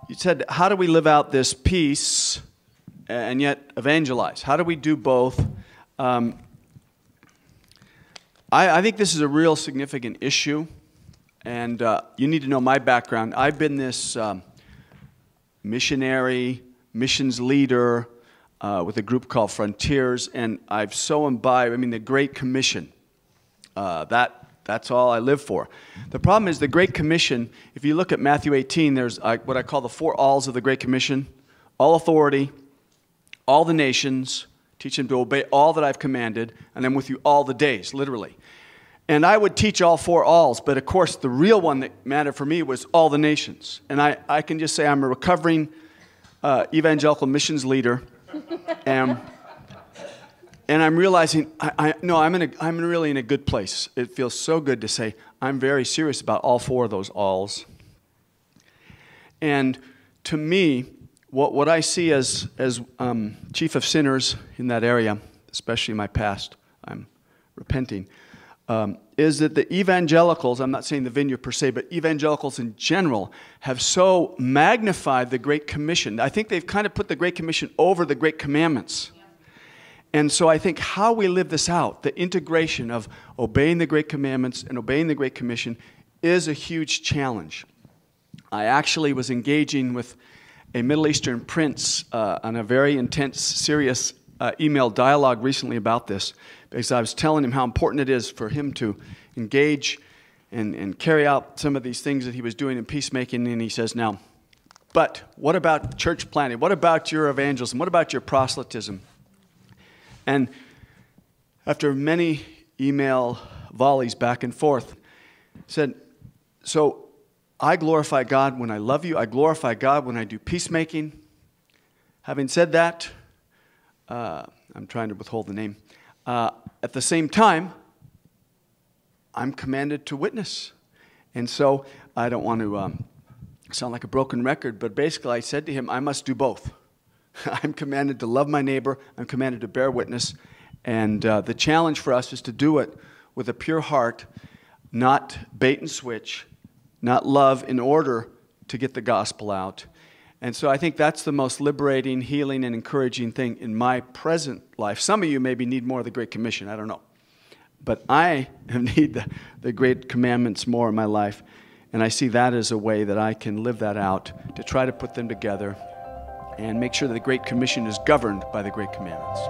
you said, how do we live out this peace and yet evangelize? How do we do both? I think this is a real significant issue, and you need to know my background. I've been this missionary, missions leader with a group called Frontiers, and I've so imbibed, the Great Commission. That's all I live for. The problem is the Great Commission, if you look at Matthew 18, there's what I call the 4 alls of the Great Commission: all authority, all the nations, teach them to obey all that I've commanded, and I'm with you all the days, literally. And I would teach all 4 alls, but of course the real one that mattered for me was all the nations. And I can just say I'm a recovering evangelical missions leader, and I'm realizing I'm really in a good place. It feels so good to say I'm very serious about all 4 of those alls. And to me, what I see as chief of sinners in that area, especially in my past, I'm repenting, is that the evangelicals, I'm not saying the Vineyard per se, but evangelicals in general, have so magnified the Great Commission. I think they've kind of put the Great Commission over the Great Commandments. And so I think how we live this out, the integration of obeying the Great Commandments and obeying the Great Commission, is a huge challenge. I actually was engaging with a Middle Eastern prince on a very intense, serious email dialogue recently about this, because I was telling him how important it is for him to engage and carry out some of these things that he was doing in peacemaking. And he says, now, but what about church planting? What about your evangelism? What about your proselytism? And after many email volleys back and forth, said, so I glorify God when I love you. I glorify God when I do peacemaking. Having said that, I'm trying to withhold the name. At the same time, I'm commanded to witness. And so I don't want to sound like a broken record, but basically I said to him, I must do both. I'm commanded to love my neighbor. I'm commanded to bear witness. And the challenge for us is to do it with a pure heart, not bait and switch, not love in order to get the gospel out. And so I think that's the most liberating, healing, and encouraging thing in my present life. Some of you maybe need more of the Great Commission. I don't know. But I need the Great Commandments more in my life. And I see that as a way that I can live that out, to try to put them together and make sure that the Great Commission is governed by the Great Commandments.